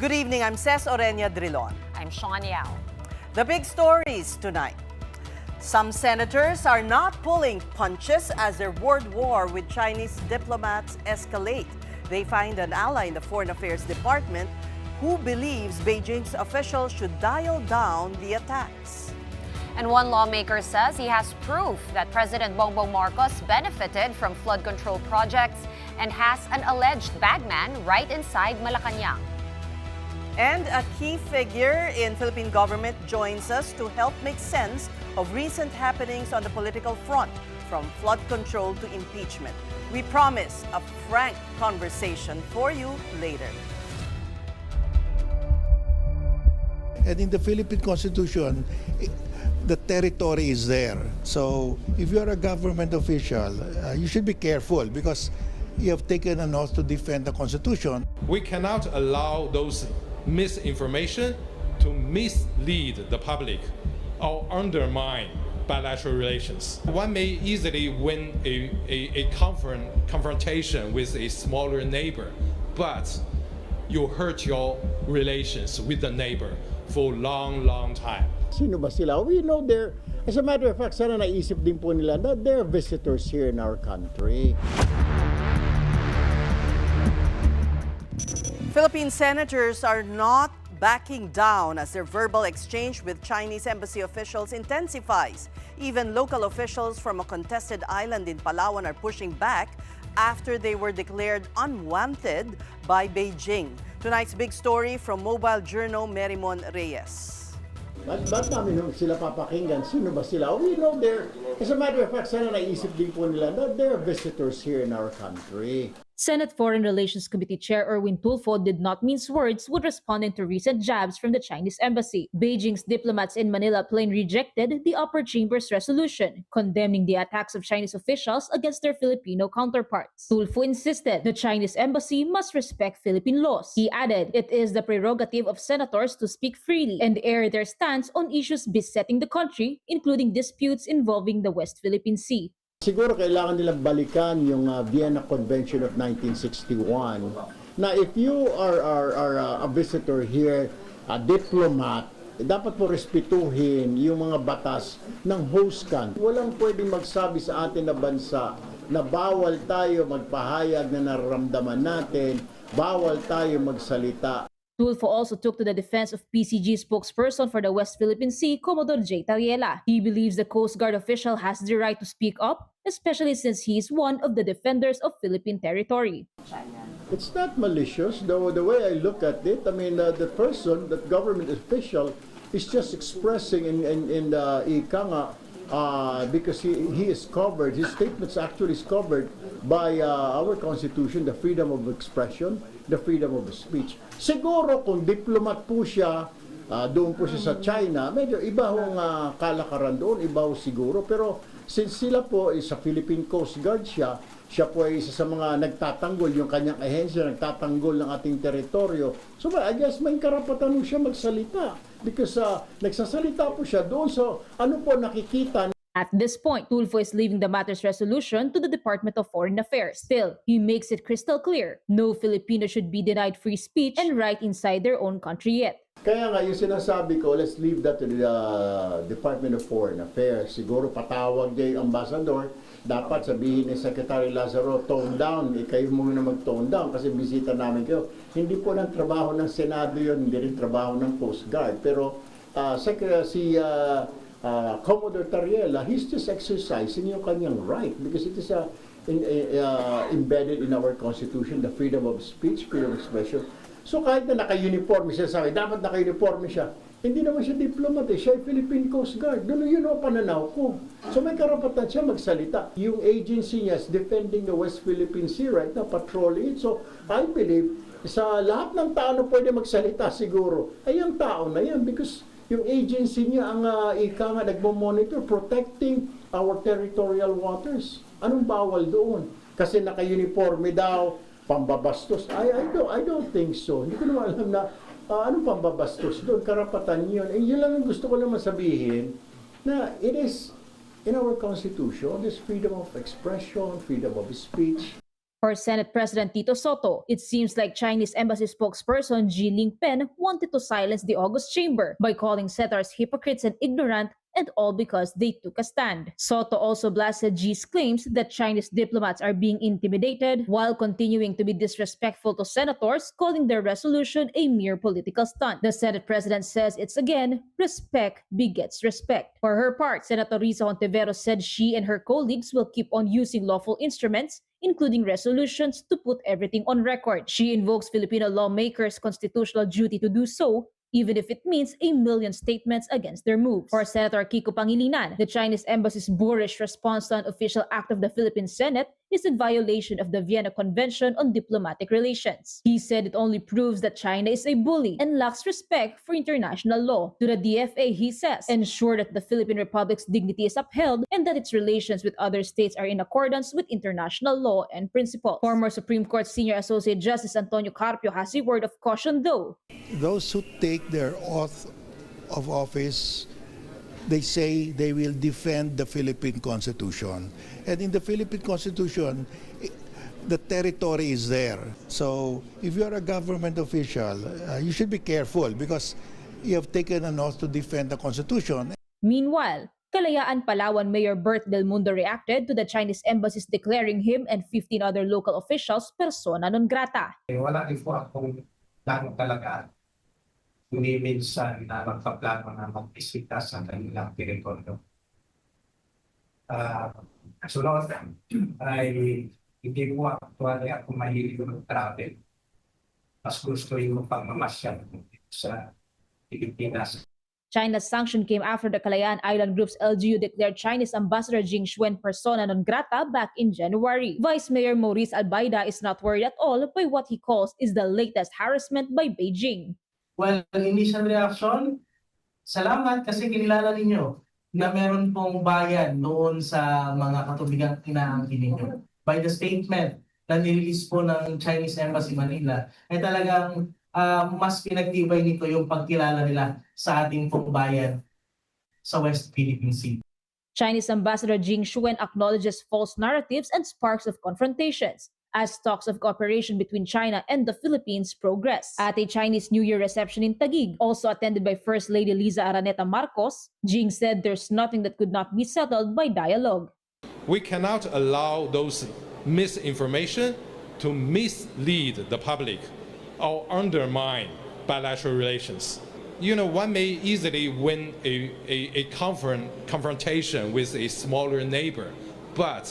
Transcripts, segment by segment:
Good evening, I'm Ces Oreña-Drilon. I'm Shawn Yao. The big stories tonight. Some senators are not pulling punches as their world war with Chinese diplomats escalate. They find an ally in the Foreign Affairs Department who believes Beijing's officials should dial down the attacks. And one lawmaker says he has proof that President Bongbong Marcos benefited from flood control projects and has an alleged bagman right inside Malacanang. And a key figure in Philippine government joins us to help make sense of recent happenings on the political front, from flood control to impeachment. We promise a frank conversation for you later. And in the Philippine Constitution, the territory is there. So if you're a government official, you should be careful because you have taken an oath to defend the Constitution. We cannot allow those misinformation to mislead the public or undermine bilateral relations. One may easily win a confrontation with a smaller neighbor, but you hurt your relations with the neighbor for a long time. Sino ba sila? We know they're, as a matter of fact, sana naisip din po nila na they're visitors here in our country. Philippine senators are not backing down as their verbal exchange with Chinese embassy officials intensifies. Even local officials from a contested island in Palawan are pushing back after they were declared unwanted by Beijing. Tonight's big story from Mobile Journal Merimon Reyes. Ba't namin sila papakinggan? Sino ba sila? We know they're, as a matter of fact, sana naisip din po nila na they're visitors here in our country. Senate Foreign Relations Committee Chair Erwin Tulfo did not mince words when responding to recent jabs from the Chinese embassy. Beijing's diplomats in Manila plain rejected the upper chamber's resolution, condemning the attacks of Chinese officials against their Filipino counterparts. Tulfo insisted the Chinese embassy must respect Philippine laws. He added it is the prerogative of senators to speak freely and air their stance on issues besetting the country, including disputes involving the West Philippine Sea. Siguro kailangan nilang balikan yung Vienna Convention of 1961 na if you are a visitor here, a diplomat, dapat po respetuhin yung mga batas ng host country. Walang pwedeng magsabi sa atin na bansa na bawal tayo magpahayag na nararamdaman natin, bawal tayo magsalita. Tulfo also took to the defense of PCG spokesperson for the West Philippine Sea, Commodore J. Tariela. He believes the Coast Guard official has the right to speak up, especially since he is one of the defenders of Philippine territory. It's not malicious. The way I look at it, I mean, the person, the government official, is just expressing in the ikanga because he is covered, his statements actually is covered by our Constitution, the freedom of expression, the freedom of speech. Siguro kung diplomat po siya, doon po siya sa China, medyo iba hong kalakaran doon, iba ho siguro. Pero since sila po sa Philippine Coast Guard siya po ay isa sa mga nagtatanggol, yung kanyang ahensya, nagtatanggol ng ating teritoryo. So I guess may karapatan po siya magsalita because nagsasalita po siya doon. So ano po nakikita? At this point, Tulfo is leaving the matter's resolution to the Department of Foreign Affairs. Still, he makes it crystal clear, no Filipino should be denied free speech and right inside their own country yet. Kaya nga yung sinasabi ko, let's leave that to the Department of Foreign Affairs. Siguro patawag niya yung ambassador, dapat sabihin ni Secretary Lazaro, tone down, kayo muna mag-tone down kasi bisita namin kayo. Hindi po ng trabaho ng Senado yun, hindi rin trabaho ng Coast Guard. Pero Commodore Tariela, he's just exercising yung kanyang right because it is embedded in our Constitution, the freedom of speech, freedom of expression. So kahit na naka-uniform siya, sabi, dapat naka-uniform siya, hindi naman siya diplomat siya ay Philippine Coast Guard. Doon yun ang pananaw ko. So may karapatan siya magsalita. Yung agency niya is defending the West Philippine Sea right now, patrolling it. So I believe, sa lahat ng tao na pwede magsalita siguro, ay ang tao na yan because yung agency niya ang nagmo-monitor, protecting our territorial waters. Anong bawal doon? Kasi naka-uniforme daw, pambabastos. I don't think so. Hindi ko naman alam na anong pambabastos doon. Karapatan yun. Yun lang ang gusto ko naman sabihin na it is in our Constitution, this freedom of expression, freedom of speech. For Senate President Tito Soto, it seems like Chinese embassy spokesperson Ji Lingpen wanted to silence the August chamber by calling senators hypocrites and ignorant, and all because they took a stand. Soto also blasted Ji's claims that Chinese diplomats are being intimidated while continuing to be disrespectful to senators, calling their resolution a mere political stunt. The Senate President says it's again, respect begets respect. For her part, Senator Risa Hontiveros said she and her colleagues will keep on using lawful instruments, including resolutions, to put everything on record. She invokes Filipino lawmakers' constitutional duty to do so, even if it means a million statements against their moves. For Senator Kiko Pangilinan, the Chinese embassy's boorish response to an official act of the Philippine Senate is in violation of the Vienna Convention on Diplomatic Relations. He said it only proves that China is a bully and lacks respect for international law. To the DFA, he says, ensure that the Philippine Republic's dignity is upheld and that its relations with other states are in accordance with international law and principles. Former Supreme Court Senior Associate Justice Antonio Carpio has a word of caution though. Those who take their oath of office, they say they will defend the Philippine Constitution. And in the Philippine Constitution, the territory is there. So if you're a government official, you should be careful because you have taken an oath to defend the Constitution. Meanwhile, Kalayaan Palawan Mayor Bert Del Mundo reacted to the Chinese embassies declaring him and 15 other local officials persona non grata. Wala rin po akong plano talaga. Hindi minsan na magpaplano na mag-isita sa kanilang teritoryo. Sunod ay hindi po actually ako mahilig mag-travel. Mas gusto yung pagmamasyal sa Pilipinas. China's sanction came after the Kalayaan Island Group's LGU declared Chinese Ambassador Jing Shuen persona non grata back in January. Vice Mayor Maurice Albaida is not worried at all by what he calls is the latest harassment by Beijing. Well, initial reaction, salamat kasi kinilala ninyo na meron pong bayan noon sa mga katubigang inaangkin ninyo. By the statement na nirelease po ng Chinese Embassy Manila, ay talagang mas pinagtibay nito yung pagkilala nila sa ating pong bayan sa West Philippine Sea. Chinese Ambassador Jing Shuen acknowledges false narratives and sparks of confrontations as talks of cooperation between China and the Philippines progress. At a Chinese New Year reception in Taguig, also attended by First Lady Liza Araneta Marcos, Jing said there's nothing that could not be settled by dialogue. We cannot allow those misinformation to mislead the public or undermine bilateral relations. You know, one may easily win a confrontation with a smaller neighbor, but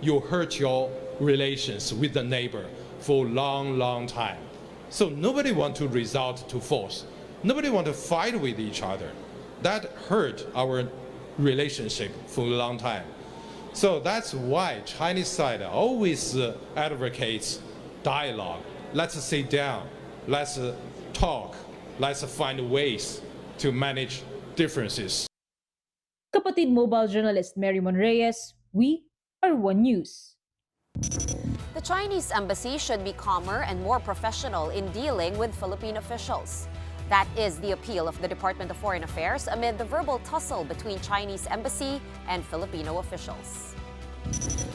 you hurt your relations with the neighbor for a long time. So nobody wants to resort to force. Nobody wants to fight with each other. That hurt our relationship for a long time. So that's why Chinese side always advocates dialogue. Let's sit down, let's talk, let's find ways to manage differences. Kapatid mobile journalist Mary Monreyes, we are One News. The Chinese embassy should be calmer and more professional in dealing with Philippine officials. That is the appeal of the Department of Foreign Affairs amid the verbal tussle between Chinese embassy and Filipino officials.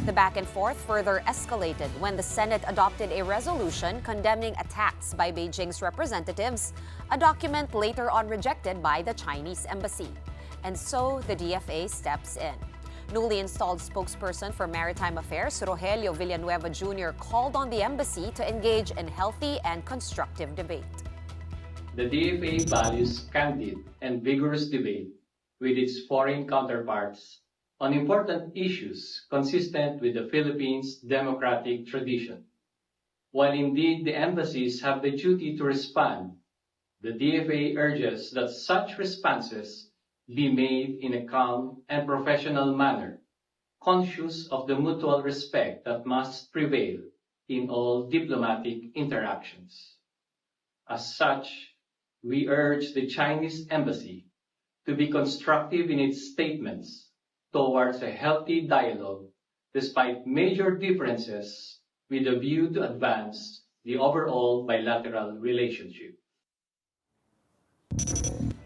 The back and forth further escalated when the Senate adopted a resolution condemning attacks by Beijing's representatives, a document later on rejected by the Chinese embassy. And so the DFA steps in. Newly installed spokesperson for Maritime Affairs, Rogelio Villanueva Jr., called on the embassy to engage in healthy and constructive debate. The DFA values candid and vigorous debate with its foreign counterparts on important issues consistent with the Philippines' democratic tradition. While indeed the embassies have the duty to respond, the DFA urges that such responses be made in a calm and professional manner, conscious of the mutual respect that must prevail in all diplomatic interactions. As such, we urge the Chinese embassy to be constructive in its statements towards a healthy dialogue despite major differences with a view to advance the overall bilateral relationship.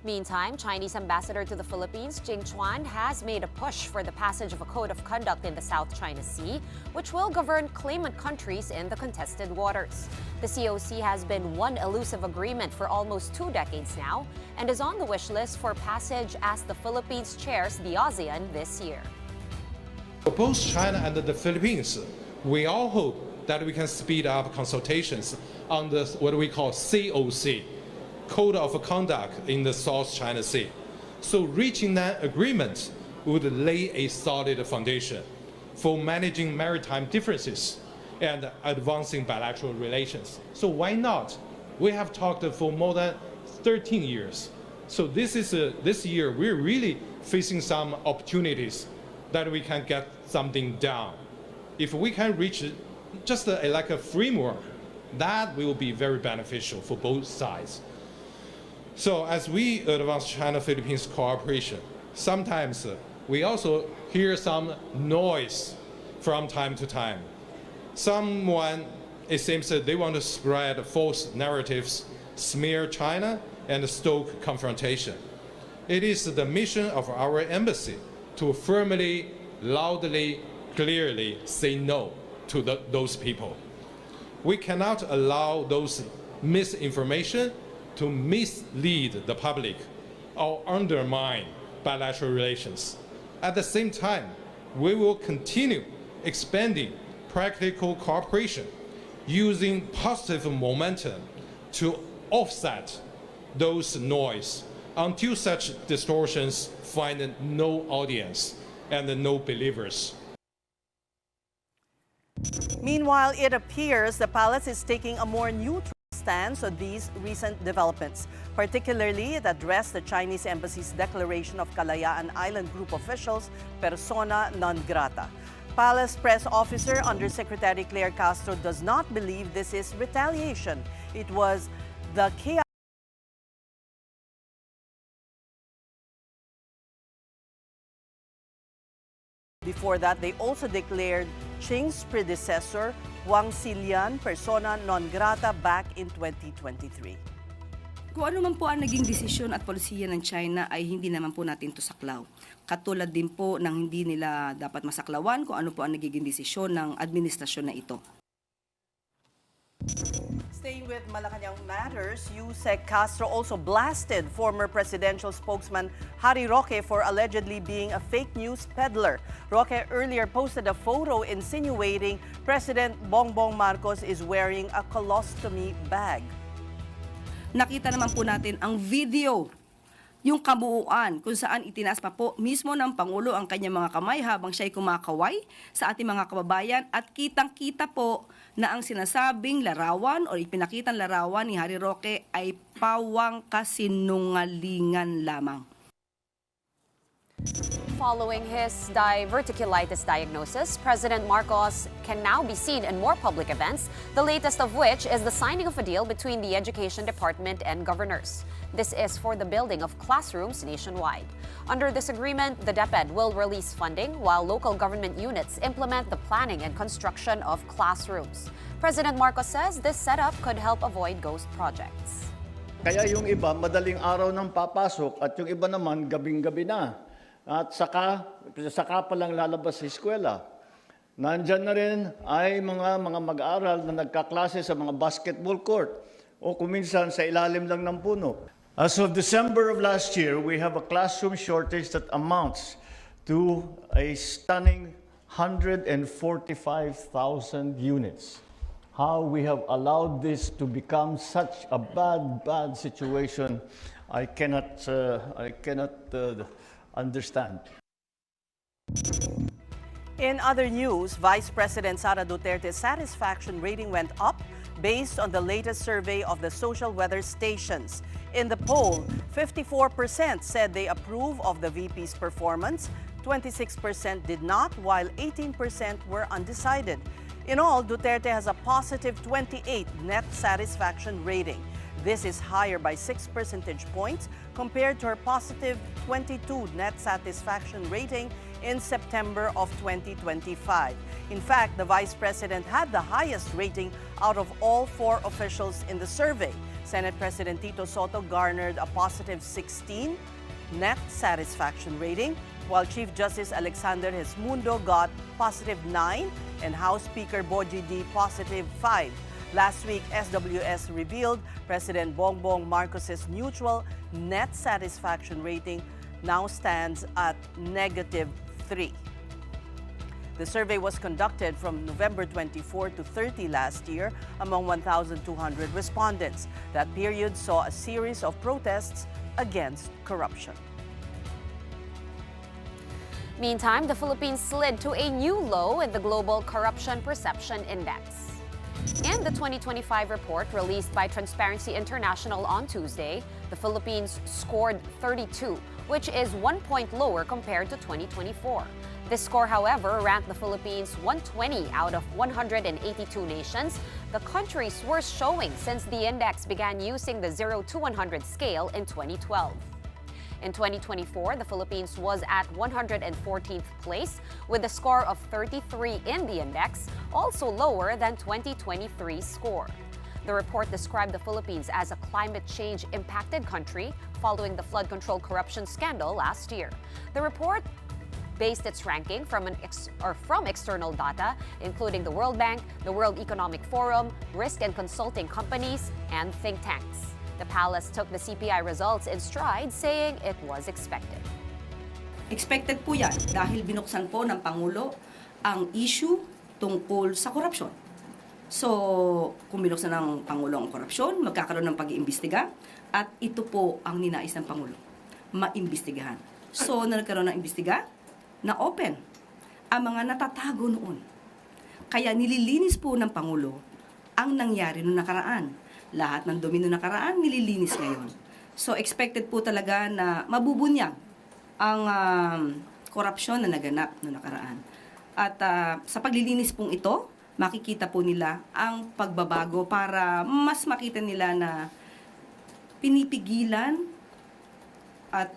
Meantime, Chinese ambassador to the Philippines, Jing Chuan, has made a push for the passage of a code of conduct in the South China Sea, which will govern claimant countries in the contested waters. The COC has been one elusive agreement for almost 2 decades now and is on the wish list for passage as the Philippines chairs the ASEAN this year. For both China and the Philippines, we all hope that we can speed up consultations on the what we call COC, Code of Conduct in the South China Sea. So reaching that agreement would lay a solid foundation for managing maritime differences and advancing bilateral relations. So why not? We have talked for more than 13 years. So this year we're really facing some opportunities that we can get something done. If we can reach just like a framework, that will be very beneficial for both sides. So as we advance China-Philippines cooperation, sometimes we also hear some noise from time to time. Someone, it seems that they want to spread false narratives, smear China, and stoke confrontation. It is the mission of our embassy to firmly, loudly, clearly say no to those people. We cannot allow those misinformation to mislead the public or undermine bilateral relations. At the same time, we will continue expanding practical cooperation using positive momentum to offset those noise until such distortions find no audience and no believers. Meanwhile, it appears the palace is taking a more neutral stance on these recent developments, particularly it addressed the Chinese embassy's declaration of Kalayaan Island group officials persona non grata. Palace press officer Undersecretary Claire Castro does not believe this is retaliation. It was the chaos. Before that, they also declared Qing's predecessor, Wang Xilian, persona non grata back in 2023. Kung ano man po ang naging desisyon at polisiya ng China ay hindi naman po natin to saklaw. Katulad din po ng hindi nila dapat masaklawan kung ano po ang nagiging desisyon ng administrasyon na ito. Staying with Malacanang matters, Yusek Castro also blasted former presidential spokesman Harry Roque for allegedly being a fake news peddler. Roque earlier posted a photo insinuating President Bongbong Marcos is wearing a colostomy bag. Nakita naman po natin ang video, yung kabuuan kung saan itinaas pa po mismo ng Pangulo ang kanyang mga kamay habang siya'y kumakaway sa ating mga kababayan at kitang-kita po na ang sinasabing larawan o ipinakitang larawan ni Harry Roque ay pawang kasinungalingan lamang. Following his diverticulitis diagnosis, President Marcos can now be seen in more public events, the latest of which is the signing of a deal between the Education Department and governors. This is for the building of classrooms nationwide. Under this agreement, the DepEd will release funding while local government units implement the planning and construction of classrooms. President Marcos says this setup could help avoid ghost projects. Kaya yung iba, madaling araw nang papasok at yung iba naman, gabing-gabi na. At saka pa lang lalabas sa eskwela. Nandyan na rin ay mga mag-aaral na nagkaklase sa mga basketball court o kuminsan sa ilalim lang ng puno. As of December of last year, we have a classroom shortage that amounts to a stunning 145,000 units. How we have allowed this to become such a bad situation, I cannot understand. In other news, Vice President Sara Duterte's satisfaction rating went up based on the latest survey of the social weather stations. In the poll, 54% said they approve of the VP's performance, 26% did not, while 18% were undecided. In all, Duterte has a positive 28 net satisfaction rating. This is higher by 6 percentage points compared to her positive 22 net satisfaction rating in September of 2025. In fact, the Vice President had the highest rating out of all 4 officials in the survey. Senate President Tito Soto garnered a positive 16 net satisfaction rating, while Chief Justice Alexander Hesmundo got positive 9 and House Speaker Boji D positive 5. Last week, SWS revealed President Bongbong Marcos's neutral net satisfaction rating now stands at negative 3. The survey was conducted from November 24 to 30 last year among 1,200 respondents. That period saw a series of protests against corruption. Meantime, the Philippines slid to a new low in the Global Corruption Perception Index. In the 2025 report released by Transparency International on Tuesday, the Philippines scored 32, which is 1 point lower compared to 2024. This score, however, ranked the Philippines 120 out of 182 nations, the country's worst showing since the index began using the 0 to 100 scale in 2012. In 2024, the Philippines was at 114th place with a score of 33 in the index, also lower than 2023's score. The report described the Philippines as a climate change impacted country following the flood control corruption scandal last year. The report based its ranking from external data, including the World Bank, the World Economic Forum, risk and consulting companies, and think tanks. The palace took the CPI results in stride, saying it was expected. Expected po yan dahil binuksan po ng Pangulo ang issue tungkol sa korupsyon. So, kung binuksan ng Pangulo ang korupsyon, magkakaroon ng pag-iimbestiga at ito po ang ninais ng Pangulo, maimbestigahan. So, nagkaroon ng imbestiga na open ang mga natatago noon. Kaya nililinis po ng Pangulo ang nangyari noong nakaraan. Lahat ng dumi noong nakaraan, nililinis ngayon. So, expected po talaga na mabubunyag ang korupsyon na naganap noong nakaraan. At sa paglilinis pong ito, makikita po nila ang pagbabago para mas makita nila na pinipigilan at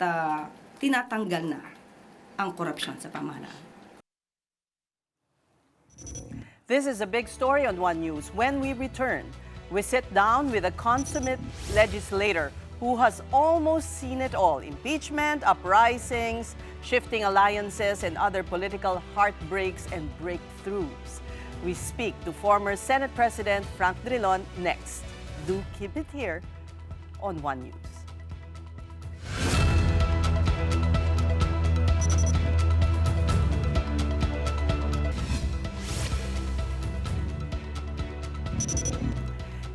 tinatanggal na ang korupsyon sa pamahalaan. This is a big story on One News. When we return, we sit down with a consummate legislator who has almost seen it all: impeachment, uprisings, shifting alliances, and other political heartbreaks and breakthroughs. We speak to former Senate President Frank Drilon next. Do keep it here on One News.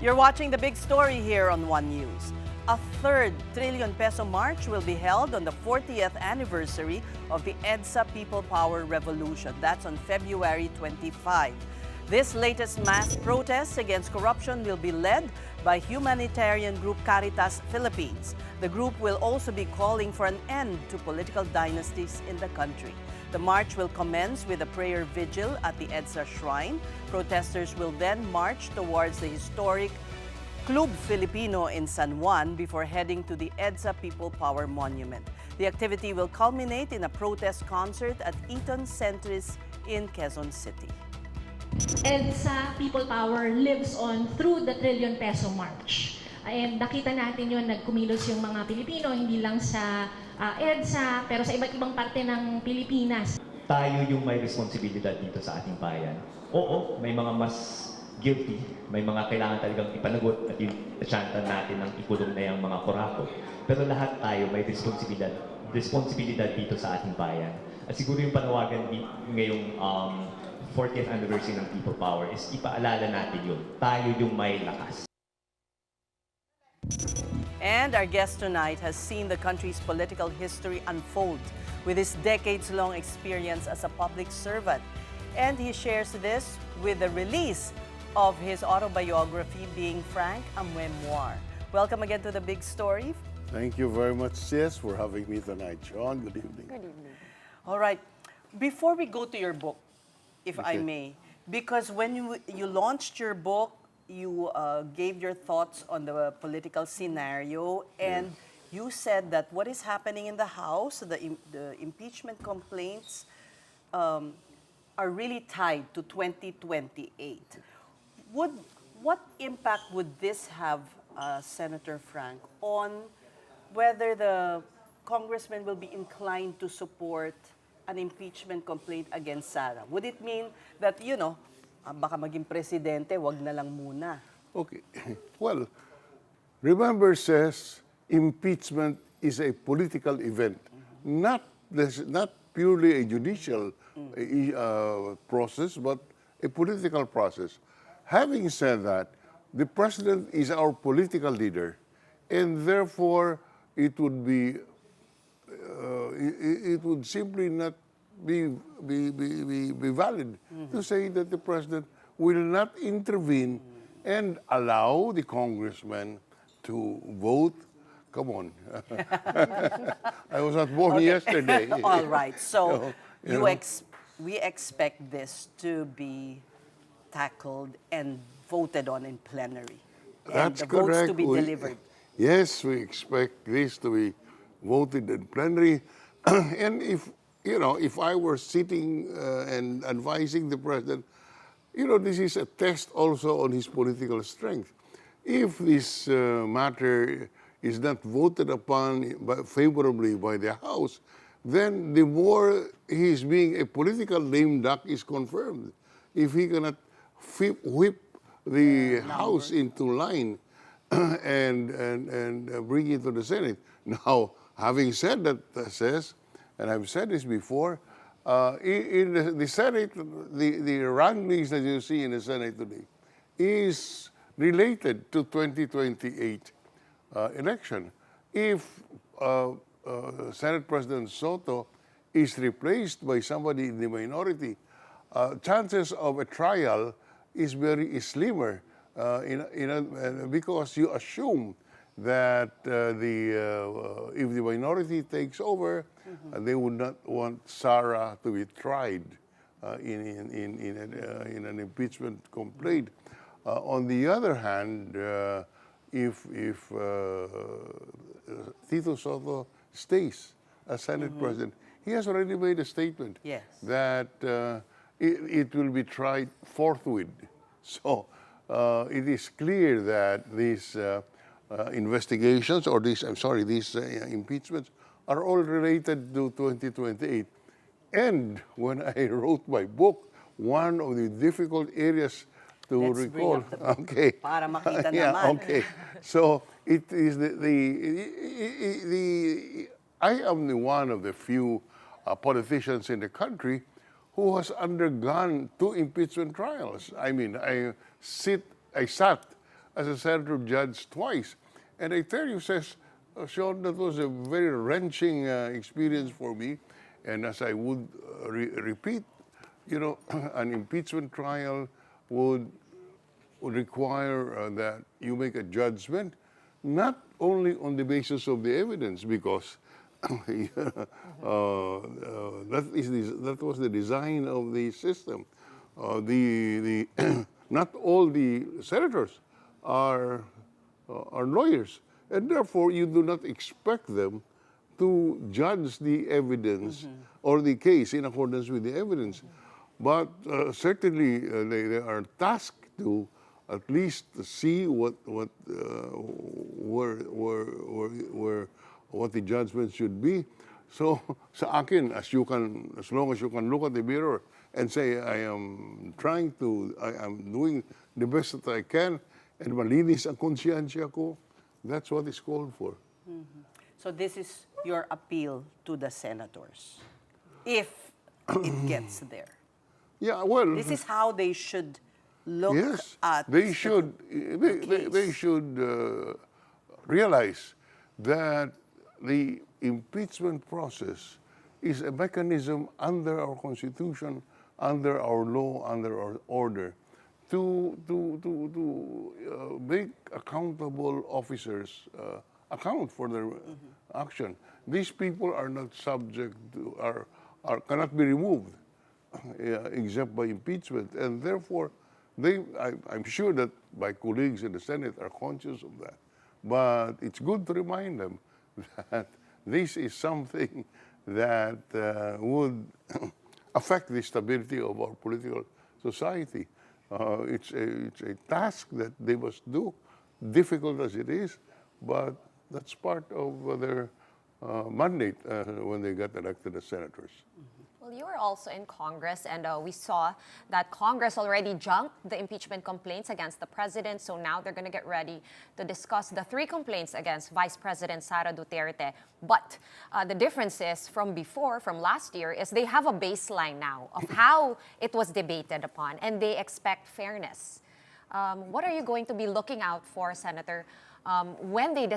You're watching The Big Story here on One News. A third trillion peso march will be held on the 40th anniversary of the EDSA People Power Revolution. That's on February 25. This latest mass protest against corruption will be led by humanitarian group Caritas Philippines. The group will also be calling for an end to political dynasties in the country. The march will commence with a prayer vigil at the EDSA Shrine. Protesters will then march towards the historic Club Filipino in San Juan before heading to the EDSA People Power Monument. The activity will culminate in a protest concert at Eton Centris in Quezon City. EDSA People Power lives on through the Trillion Peso March. And nakita natin yun, nagkumilos yung mga Pilipino, hindi lang sa EDSA, pero sa iba't ibang parte ng Pilipinas. Tayo yung may responsibilidad dito sa ating bayan. Oo, may mga mas guilty, may mga kailangan talagang ipanagot at i-chantan natin ng ikulong na yung mga korako. Pero lahat tayo may responsibilidad dito sa ating bayan. At siguro yung panawagan ngayong 40th anniversary ng People Power is ipaalala natin yun. Tayo yung may lakas. And our guest tonight has seen the country's political history unfold with his decades-long experience as a public servant. And he shares this with the release of his autobiography, Being Frank, a Memoir. Welcome again to The Big Story. Thank you very much, Sis, for having me tonight. Shawn, good evening. Good evening. All right. Before we go to your book, if I may, because when you launched your book, you gave your thoughts on the political scenario, and you said that what is happening in the House, the impeachment complaints, are really tied to 2028. What impact would this have Senator Frank, on whether the congressman will be inclined to support an impeachment complaint against Sara. Would it mean that, baka maging presidente, wag na lang muna? Okay. Well, remember, says impeachment is a political event, not purely a judicial process, but a political process. Having said that, the president is our political leader, and therefore it would be it would simply not be valid to say that the president will not intervene and allow the congressman to vote. Come on. I was not born yesterday. All right. So You know? we expect this to be tackled and voted on in plenary. And That's the votes correct. to be delivered. Yes, we expect this to be voted in plenary. And if I were sitting and advising the president, this is a test also on his political strength. If this matter is not voted upon favorably by the House, then the more his being a political lame duck is confirmed. If he cannot whip the House into line and bring it to the Senate. Now, having said that, says, and I've said this before, in the Senate, the rankings that you see in the Senate today is related to 2028 election. If Senate President Soto is replaced by somebody in the minority, chances of a trial is very slimmer because you assume that if the minority takes over, they would not want Sara to be tried in an impeachment complaint. On the other hand, if Tito Soto stays as Senate President, he has already made a statement that it will be tried forthwith. So it is clear that these investigations or these impeachments are all related to 2028. And when I wrote my book, one of the difficult areas to recall. Okay. Para makita Yeah, naman. okay. So it is I am the one of the few politicians in the country who has undergone 2 impeachment trials. I mean, I sat as a senator judge twice. And I tell you, says, Shawn, that was a very wrenching experience for me. And as I would repeat, an impeachment trial would require that you make a judgment, not only on the basis of the evidence, because that was the design of the system. Not all the senators are lawyers, and therefore you do not expect them to judge the evidence or the case in accordance with the evidence. But certainly they are tasked to at least see what the judgment should be. So sa akin, as long as you can look at the mirror and say, I am doing the best that I can, and malinis ang konsyensya ko, that's what is called for. So this is your appeal to the senators, if it gets there. Yeah, well, This is how they should look yes, at they should realize that the impeachment process is a mechanism under our Constitution, under our law, under our order, to make accountable officers account for their action. These people are not subject to, cannot be removed except by impeachment, and therefore I'm sure that my colleagues in the Senate are conscious of that. But it's good to remind them that this is something that would affect the stability of our political society. It's a task that they must do difficult as it is, but that's part of their mandate when they got elected as senators. Well, you were also in Congress, and we saw that Congress already junked the impeachment complaints against the president. So now they're going to get ready to discuss the 3 complaints against Vice President Sara Duterte. But the difference is from last year, is they have a baseline now of how it was debated upon, and they expect fairness. What are you going to be looking out for, Senator, when the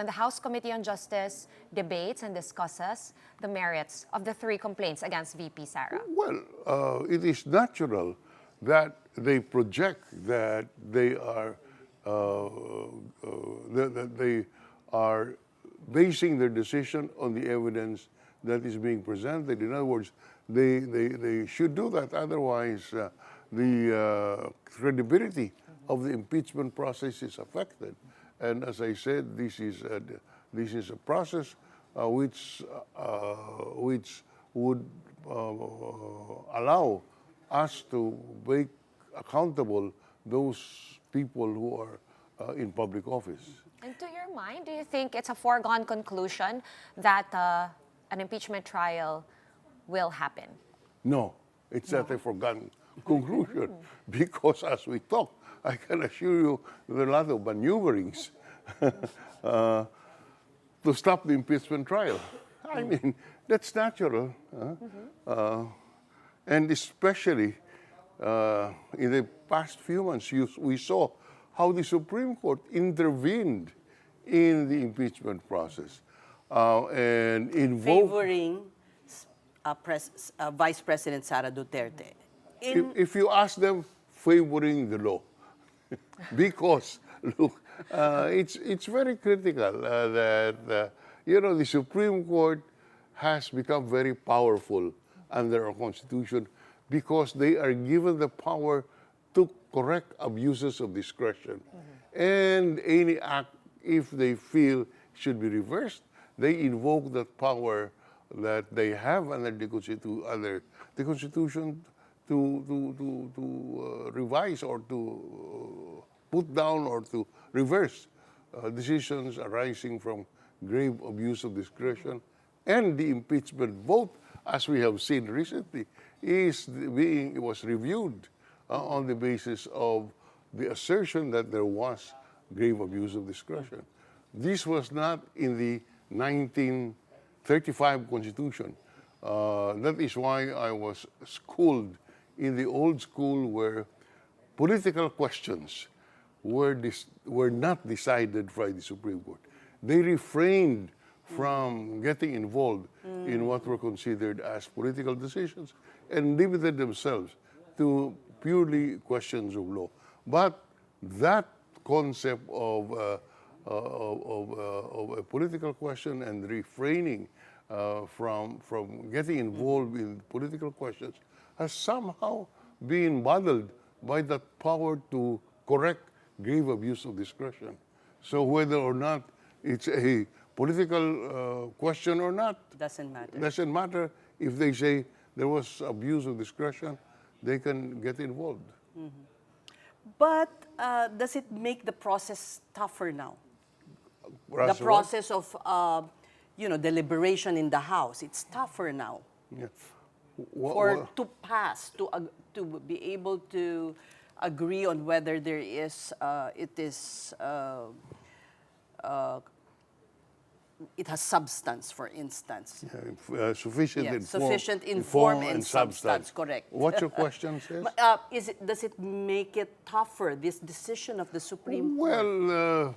House Committee on Justice debates and discusses the merits of the 3 complaints against VP Sara? Well, it is natural that they project that they are basing their decision on the evidence that is being presented. In other words, they should do that. Otherwise, the credibility of the impeachment process is affected. And as I said, this is a process which would allow us to make accountable those people who are in public office. And to your mind, do you think it's a foregone conclusion that an impeachment trial will happen? No, it's not a foregone conclusion because as we talk, I can assure you there are a lot of maneuverings to stop the impeachment trial. I mean, that's natural. And especially in the past few months, we saw how the Supreme Court intervened in the impeachment process and invoked... Favoring Vice President Sara Duterte. If you ask them, favoring the law. Because, look, it's very critical that, the Supreme Court has become very powerful under our Constitution because they are given the power to correct abuses of discretion. And any act, if they feel should be reversed, they invoke that power that they have under the Constitution to revise or to put down or to reverse decisions arising from grave abuse of discretion. And the impeachment vote, as we have seen recently, was reviewed on the basis of the assertion that there was grave abuse of discretion. This was not in the 1935 Constitution. That is why I was schooled in the old school where political questions were not decided by the Supreme Court. They refrained from getting involved in what were considered as political decisions and limited themselves to purely questions of law. But that concept of a political question and refraining from getting involved in political questions has somehow been muddled by that power to correct grave abuse of discretion. So whether or not it's a political question or not, doesn't matter. Doesn't matter. If they say there was abuse of discretion, they can get involved. But does it make the process tougher now? The process of, deliberation in the House, it's tougher now. Yeah. To pass, to be able to agree on whether it has substance, for instance. Sufficient in form and substance, correct. What's your question, sis? Does it make it tougher, this decision of the Supreme Court? Well,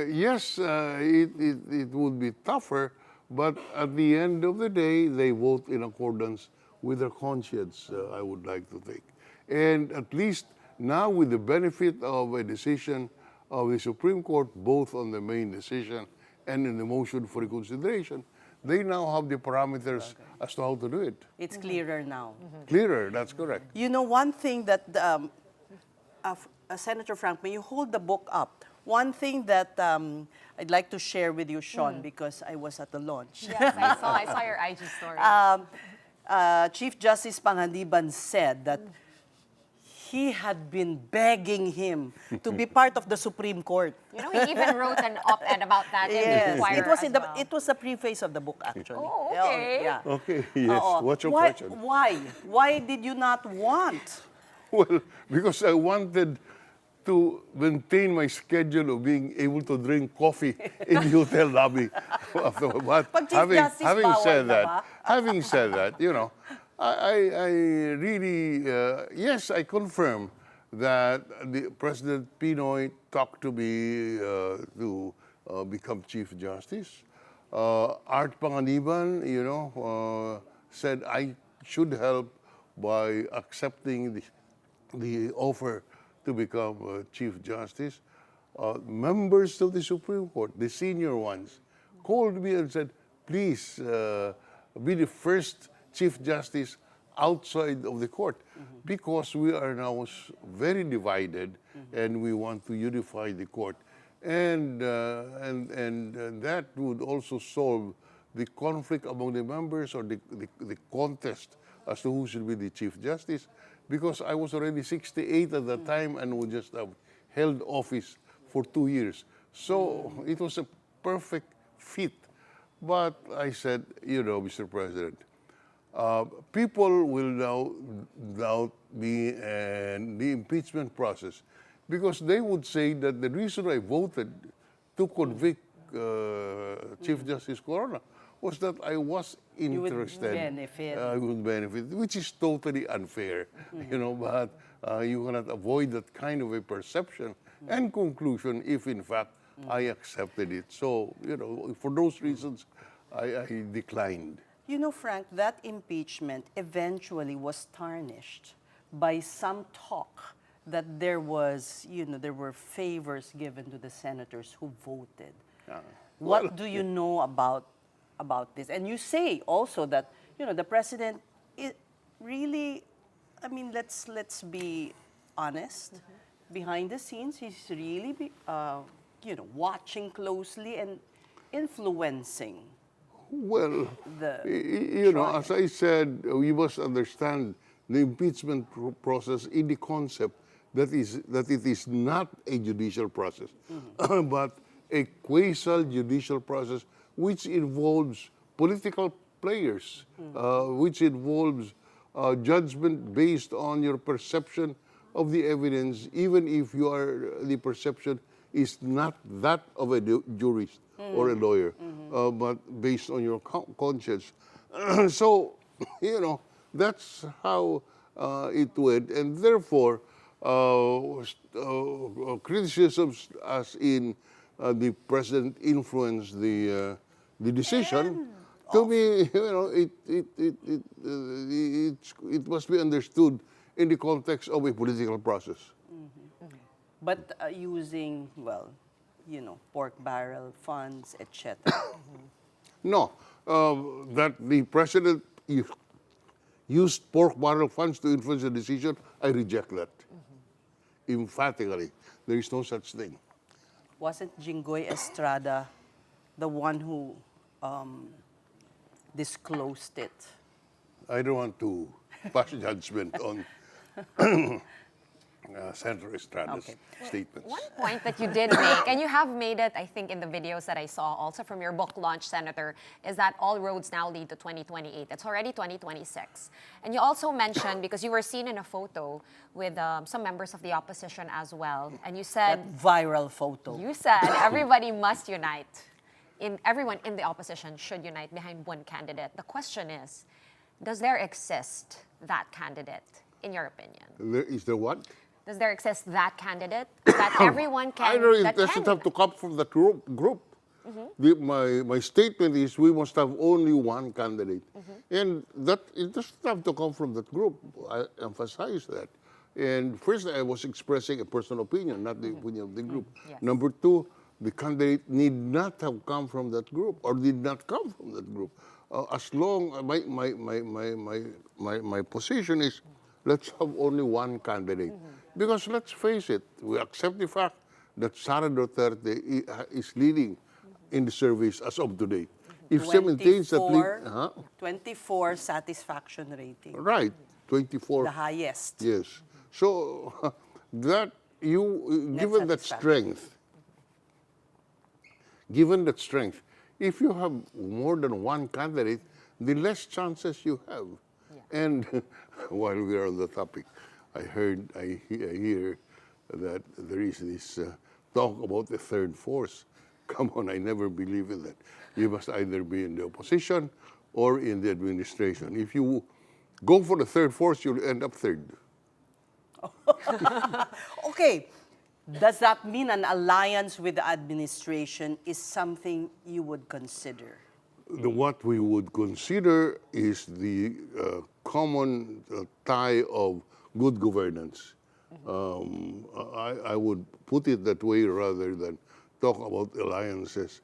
yes, it would be tougher, but at the end of the day, they vote in accordance with their conscience, I would like to think. And at least now with the benefit of a decision of the Supreme Court, both on the main decision and in the motion for reconsideration, they now have the parameters as to how to do it. It's clearer now. Clearer, that's correct. You know, one thing that, Senator Frank, when you hold the book up, one thing that I'd like to share with you, Shawn, because I was at the launch. Yes, I saw your IG story. Chief Justice Panghandiban said that he had been begging him to be part of the Supreme Court. You know, he even wrote an op-ed about that in the Yes, Inquirer it was as well. it was the preface of the book actually. Oh, okay. Yeah. Okay, yes. Oo. What's your Why, question? Why did you not want? Well, because I wanted to maintain my schedule of being able to drink coffee in the hotel lobby. But Pag Chief Justice, bawal na ba? having said that, you know, I really, yes, I confirm that the President Pinoy talked to me to become Chief Justice. Art Panganiban, you know, said I should help by accepting the offer to become Chief Justice. Members of the Supreme Court, the senior ones, called me and said, please be the first Chief Justice outside of the court, because we are now very divided and we want to unify the court. And that would also solve the conflict among the members, or the contest as to who should be the Chief Justice, because I was already 68 at that time and would just have held office for 2 years. So it was a perfect fit. But I said, you know, Mr. President, people will now doubt me and the impeachment process, because they would say that the reason I voted to convict Chief Justice Corona was that I was interested. I would benefit, which is totally unfair, you know, but you cannot avoid that kind of a perception and conclusion if, in fact, I accepted it. So, you know, for those reasons, I declined. You know, Frank, that impeachment eventually was tarnished by some talk that there was, you know, there were favors given to the senators who voted. What do you know about this? And you say also that, you know, the president, it really, I mean, let's be honest. Behind the scenes, he's really, you know, watching closely and influencing. Well, you know, as I said, we must understand the impeachment process in the concept that it is not a judicial process, but a quasi-judicial process which involves political players, which involves judgment based on your perception of the evidence, even if the perception is not that of a jurist or a lawyer, but based on your conscience. So, you know, that's how it went, and therefore, criticisms as in the president influenced the decision. To me, you know, it must be understood in the context of a political process. But using, well, you know, pork barrel funds, etc. No, that the president used pork barrel funds to influence the decision, I reject that. Emphatically, there is no such thing. Wasn't Jinggoy Estrada the one who disclosed it? I don't want to pass judgment on Senator Estrada's statements. One point that you did make, and you have made it, I think, in the videos that I saw also from your book launch, Senator, is that all roads now lead to 2028. It's already 2026. And you also mentioned, because you were seen in a photo with some members of the opposition as well, and you said... That viral photo. You said everybody must unite. Everyone in the opposition should unite behind one candidate. The question is, does there exist that candidate, in your opinion? Is there what? Does there exist that candidate that everyone can? I don't know, it doesn't have to come from that group. My statement is we must have only one candidate. And that it doesn't have to come from that group. I emphasize that. And first, I was expressing a personal opinion, not the opinion of the group. Yes. Number two, the candidate need not have come from that group or did not come from that group. As long, my position is, let's have only one candidate. Because let's face it, we accept the fact that Sara Duterte is leading in the surveys as of today. If she maintains that lead... 24 satisfaction rating. Right, 24. The highest. Yes. So that given that strength, if you have more than one candidate, the less chances you have. And while we are on the topic, I hear that there is this talk about the third force. Come on, I never believe in that. You must either be in the opposition or in the administration. If you go for the third force, you'll end up third. Okay, does that mean an alliance with the administration is something you would consider? What we would consider is the common tie of good governance. I would put it that way rather than talk about alliances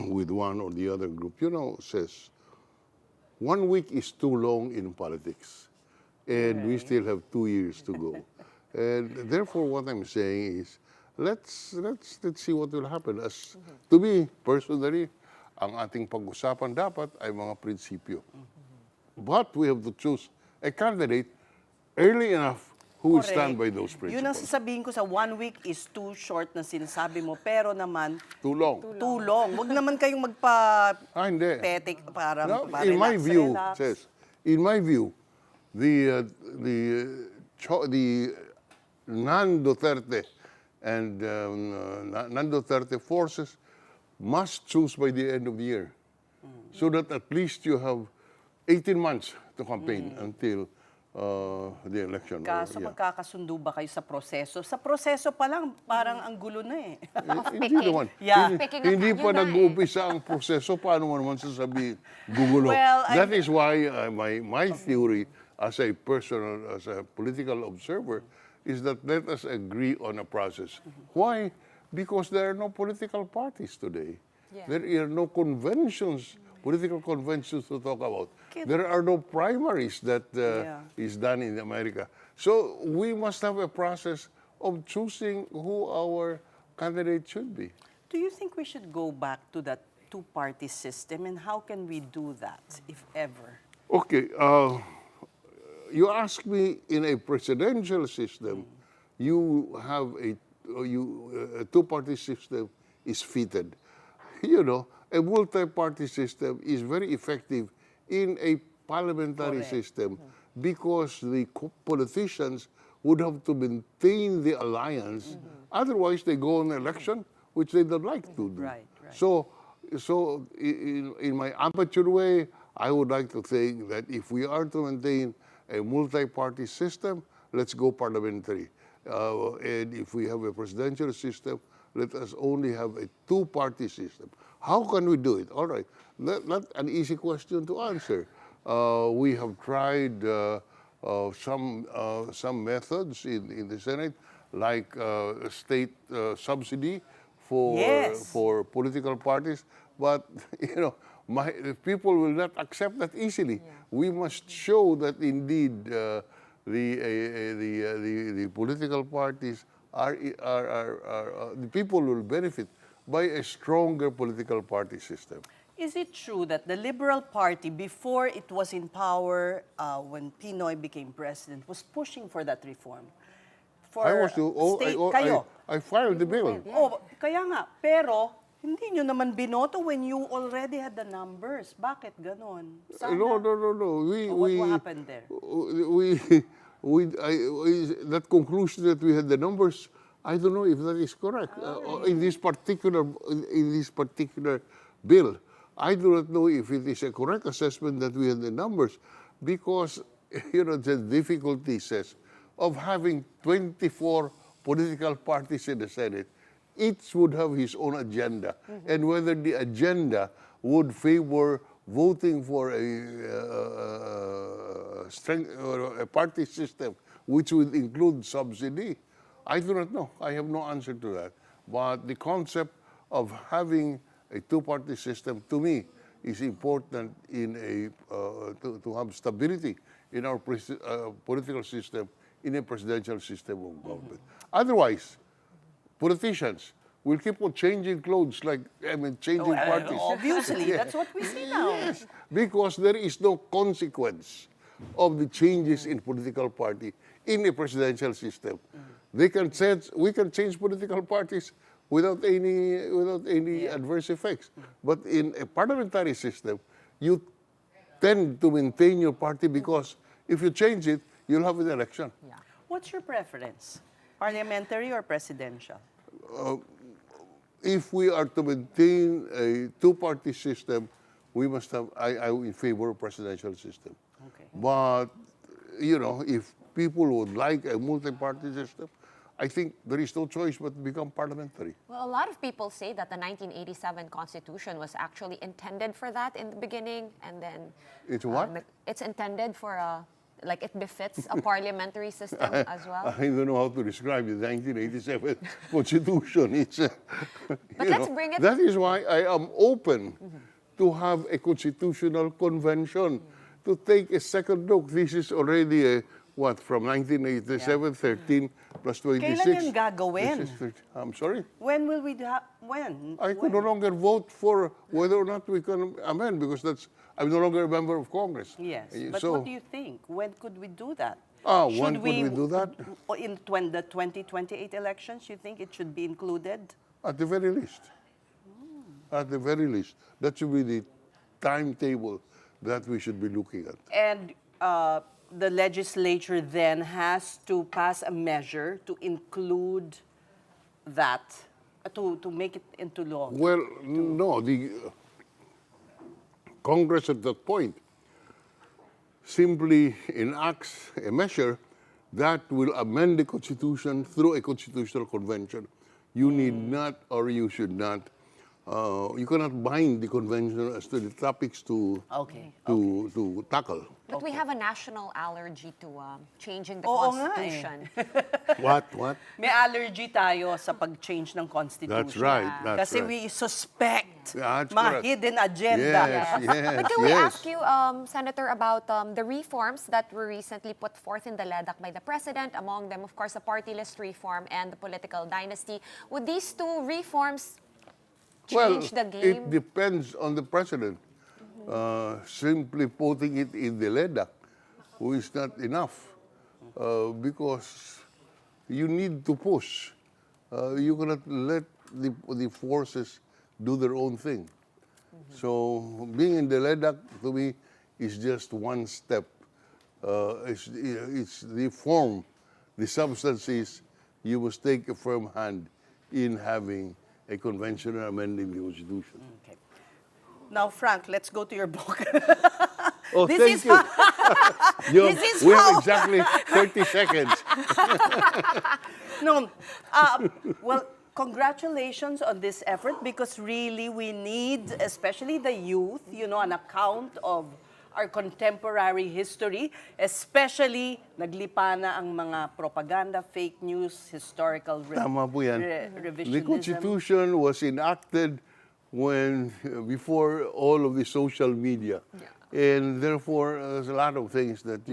with one or the other group. You know, says 1 week is too long in politics, and we still have 2 years to go. And therefore, what I'm saying is, let's see what will happen. As to me personally, ang ating pag-usapan dapat ay mga prinsipyo. But we have to choose a candidate early enough who will stand by those principles. Yun ang sasabihin ko sa 1 week is too short na sinasabi mo, pero naman Too long. too long. Huwag naman kayong Hindi. petik para No, in my view, the non-Duterte and non-Duterte forces must choose by the end of the year, so that at least you have 18 months to campaign until the election. Kaso magkakasundo ba kayo sa proseso? Sa proseso pa lang, parang ang gulo na eh. Hindi naman. Hindi pa nag-uumpisa ang proseso, paano mo naman sasabihin gugulo? Well, That is why my theory as a political observer is that let us agree on a process. Why? Because there are no political parties today. There are no conventions, political conventions to talk about. There are no primaries that is done in America. So we must have a process of choosing who our candidate should be. Do you think we should go back to that two-party system, and how can we do that, if ever? Okay, you ask me, in a presidential system, you have a two-party system is fitted. You know, a multi-party system is very effective in a parliamentary system because the politicians would have to maintain the alliance. Otherwise, they go on election, which they don't like to do. Right. So in my amateur way, I would like to think that if we are to maintain a multi-party system, let's go parliamentary. And if we have a presidential system, let us only have a two-party system. How can we do it? All right, not an easy question to answer. We have tried some methods in the Senate, like state subsidy for political parties, but you know, people will not accept that easily. We must show that indeed the political parties the people will benefit by a stronger political party system. Is it true that the Liberal Party, before it was in power, when Pinoy became president, was pushing for that reform? I filed the bill. Oh, kaya nga. Pero, hindi nyo naman binoto when you already had the numbers. Bakit ganon? Sana. No. What happened there? That conclusion that we had the numbers, I don't know if that is correct. In this particular bill, I do not know if it is a correct assessment that we had the numbers, because you know the difficulties of having 24 political parties in the Senate. Each would have his own agenda, and whether the agenda would favor voting for a party system which would include subsidy, I do not know. I have no answer to that. But the concept of having a two-party system, to me, is important in to have stability in our political system, in a presidential system of government. Otherwise, politicians will keep on changing clothes, changing parties. Obviously, that's what we see now. Yes, because there is no consequence of the changes in political party in a presidential system. We can change political parties without any adverse effects. But in a parliamentary system, you tend to maintain your party because if you change it, you'll have an election. Yeah. What's your preference? Parliamentary or presidential? If we are to maintain a two-party system, we must have, I'm in favor of presidential system. Okay. But, you know, if people would like a multi-party system, I think there is no choice but to become parliamentary. Well, a lot of people say that the 1987 Constitution was actually intended for that in the beginning, and then... It's what? It's intended for a... Like, it befits a parliamentary system as well. I don't know how to describe the 1987 Constitution. It's, but let's bring it... That is why I am open to have a constitutional convention, to take a second look. This is already from 1987, 13 plus 26. Kailan yan gagawin? I'm sorry? When will we when? I could no longer vote for whether or not we can amend because I'm no longer a member of Congress. Yes, but what do you think? When could we do that? When could we do that? In the 2028 elections, you think it should be included? At the very least. At the very least. That should be the timetable that we should be looking at. And the legislature then has to pass a measure to include that, to make it into law. Well, no, the Congress at that point simply enacts a measure that will amend the Constitution through a constitutional convention. You need not, or you should not, you cannot bind the convention as to the topics to tackle. But we have a national allergy to changing the Oo Constitution. What? May allergy tayo sa pag-change ng Constitution. That's right. That's Kasi right. we suspect That's mga correct. hidden agenda. Yes. But can we ask you, Senator, about the reforms that were recently put forth in the LEDAC by the President, among them, of course, the party list reform and the political dynasty. Would these two reforms change the game? It depends on the President. Simply putting it in the LEDAC is not enough because you need to push. You cannot let the forces do their own thing. So being in the LEDAC to me is just one step. It's the form, the substance is you must take a firm hand in having a convention amending the Constitution. Okay. Now, Frank, let's go to your book. Oh, This thank you. We have exactly 30 seconds. No, well, congratulations on this effort because really we need, especially the youth, an account of our contemporary history, especially naglipa na ang mga propaganda, fake news, historical Tama po yan. revisionism. The Constitution was enacted before all of the social media. And therefore, there's a lot of things that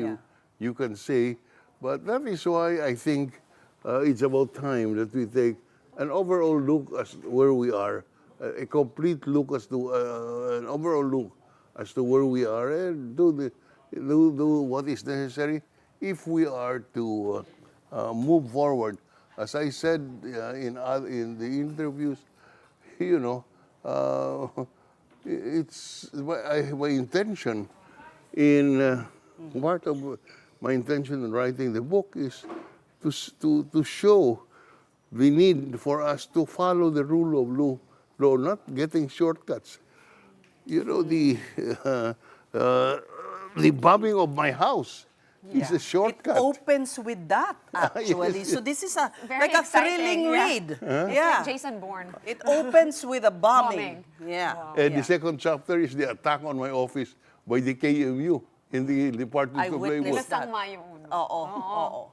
you can say. But that is why I think it's about time that we take an overall look as where we are, a complete look as to an overall look as to where we are, and do what is necessary if we are to move forward. As I said in the interviews, it's my intention part of my intention in writing the book is to show the need for us to follow the rule of law, not getting shortcuts. The bombing of my house is a shortcut. It opens with that, actually. Yes. So this is Very like a exciting, thrilling read. It's like Jason Bourne. It opens with a bombing. Yeah. Wow. And the second chapter is the attack on my office by the KMU in the Department of Labor. witnessed that. Masang Mayo uno. Oo.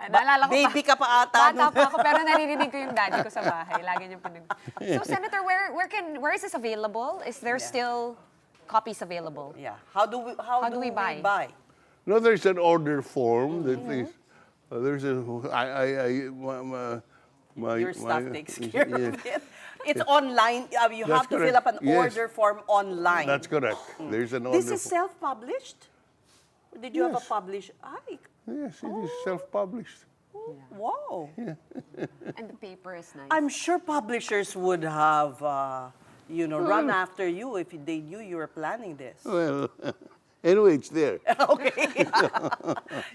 Naalala ko Baby ka pa ata. Bata pa ako, pero naririnig ko yung daddy ko sa bahay. Lagi niyang paninig. So, Senator, where is this available? Is there still copies available? Yeah. How do we buy? No, there's an order form that is. There's a. Your staff takes care yes. of it. It's online. You That's have to correct. fill up an Yes. order form online. That's correct. There's an order. This is self-published? Or did you have a Yes. published? Yes, it is self-published. Wow. And the paper is nice. I'm sure publishers would have, run after you if they knew you were planning this. Well, anyway, it's there. Okay.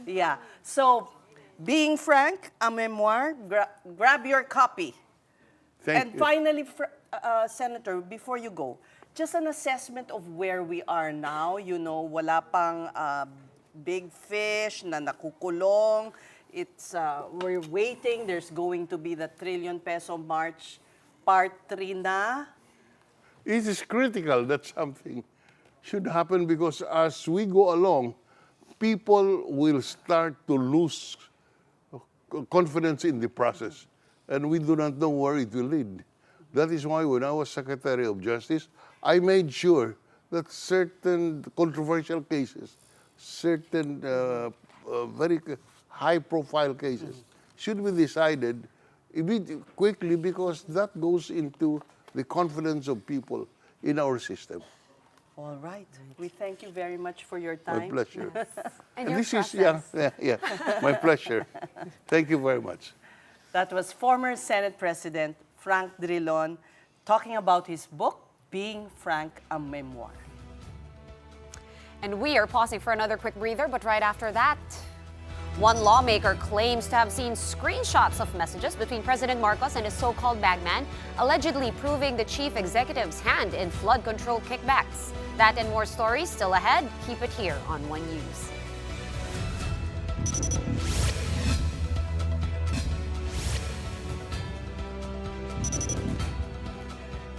Yeah. So, Being Frank, a memoir, grab your copy. Thank you. Finally, Senator, before you go, just an assessment of where we are now. Wala pang big fish na nakukulong. We're waiting. There's going to be the trillion peso march part 3 na. It is critical that something should happen because as we go along, people will start to lose confidence in the process. And we do not know where it will lead. That is why when I was Secretary of Justice, I made sure that certain controversial cases, certain very high-profile cases should be decided quickly because that goes into the confidence of people in our system. All right. We thank you very much for your time. My pleasure. And your this process. is my pleasure. Thank you very much. That was former Senate President Frank Drilon talking about his book, Being Frank, a Memoir. And we are pausing for another quick breather, but right after that, one lawmaker claims to have seen screenshots of messages between President Marcos and his so-called bagman, allegedly proving the chief executive's hand in flood control kickbacks. That and more stories still ahead. Keep it here on One News.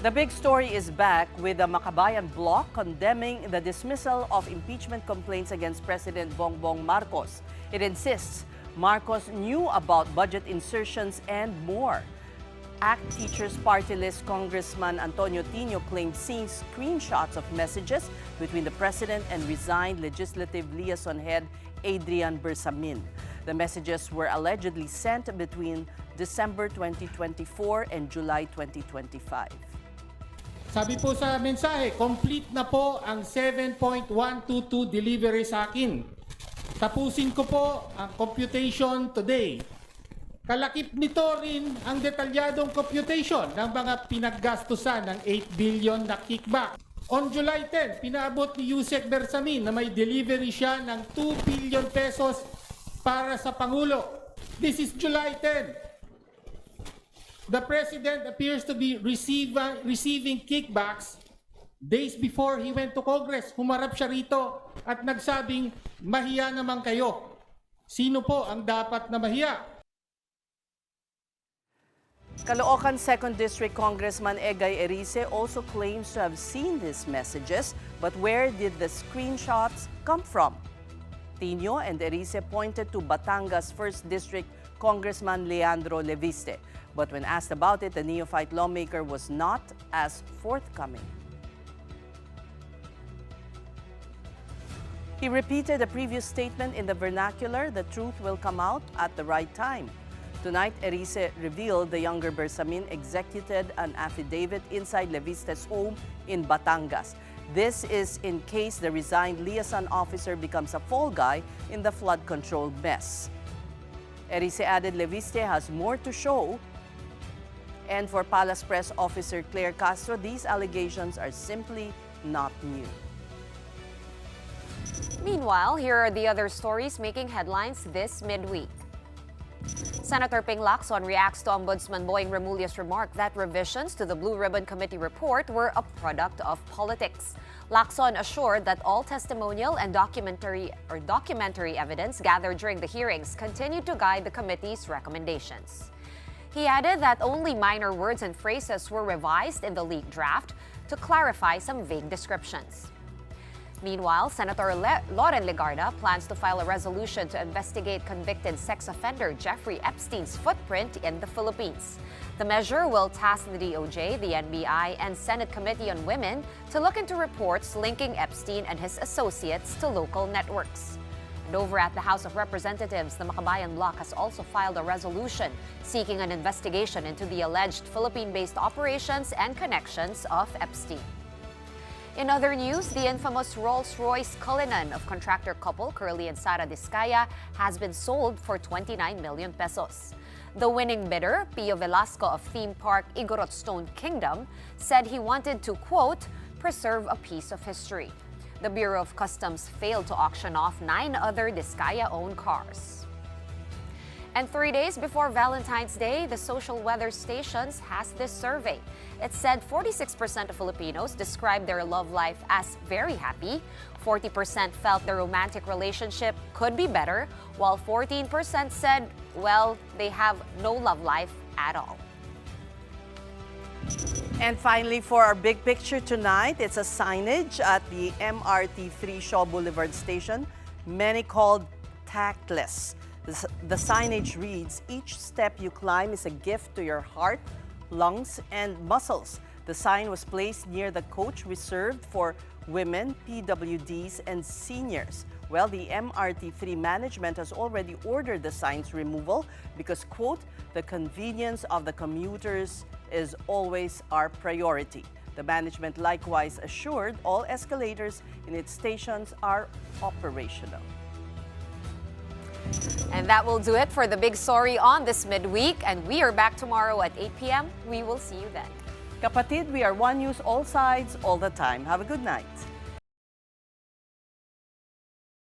The big story is back with the Makabayan bloc condemning the dismissal of impeachment complaints against President Bongbong Marcos. It insists Marcos knew about budget insertions and more. ACT Teachers Party List Congressman Antonio Tino claimed seeing screenshots of messages between the president and resigned Legislative Liaison Head Adrian Bersamin. The messages were allegedly sent between December 2024 and July 2025. Sabi po sa mensahe, complete na po ang 7.122 delivery sa akin. Tapusin ko po ang computation today. Kalakip nito rin ang detalyadong computation ng mga pinaggastusan ng 8 billion na kickback. On July 10, pinaabot ni Yusek Bersamin na may delivery siya ng 2 billion pesos para sa Pangulo. This is July 10. The President appears to be receiving kickbacks days before he went to Congress. Humarap siya rito at nagsabing, mahiya naman kayo. Sino po ang dapat na mahiya? Caloocan 2nd District Congressman Egay Erice also claims to have seen these messages, but where did the screenshots come from? Tino and Erice pointed to Batangas 1st District Congressman Leandro Leviste. But when asked about it, the neophyte lawmaker was not as forthcoming. He repeated a previous statement in the vernacular, the truth will come out at the right time. Tonight, Erice revealed the younger Bersamin executed an affidavit inside Leviste's home in Batangas. This is in case the resigned liaison officer becomes a fall guy in the flood control mess. Erice added Leviste has more to show. And for Palace Press Officer Claire Castro, these allegations are simply not new. Meanwhile, here are the other stories making headlines this midweek. Senator Ping Lacson reacts to Ombudsman Boying Remulla's remark that revisions to the Blue Ribbon Committee report were a product of politics. Lacson assured that all testimonial and documentary evidence gathered during the hearings continued to guide the committee's recommendations. He added that only minor words and phrases were revised in the leaked draft to clarify some vague descriptions. Meanwhile, Senator Loren Legarda plans to file a resolution to investigate convicted sex offender Jeffrey Epstein's footprint in the Philippines. The measure will task the DOJ, the NBI, and Senate Committee on Women to look into reports linking Epstein and his associates to local networks. And over at the House of Representatives, the Makabayan bloc has also filed a resolution seeking an investigation into the alleged Philippine-based operations and connections of Epstein. In other news, the infamous Rolls-Royce Cullinan of contractor couple Curly and Sara Discaya has been sold for 29 million pesos. The winning bidder, Pio Velasco of theme park Igorot Stone Kingdom, said he wanted to, quote, preserve a piece of history. The Bureau of Customs failed to auction off 9 other Discaya-owned cars. And 3 days before Valentine's Day, the social weather stations has this survey. It said 46% of Filipinos described their love life as very happy, 40% felt their romantic relationship could be better, while 14% said, well, they have no love life at all. And finally, for our big picture tonight, it's a signage at the MRT3 Shaw Boulevard station, many called tactless. The signage reads, each step you climb is a gift to your heart, lungs, and muscles. The sign was placed near the coach reserved for women, PWDs, and seniors. Well, the MRT3 management has already ordered the sign's removal because, quote, the convenience of the commuters is always our priority. The management likewise assured all escalators in its stations are operational. And that will do it for the big story on this midweek. And we are back tomorrow at 8 p.m. We will see you then. Kapatid, we are One News all sides, all the time. Have a good night.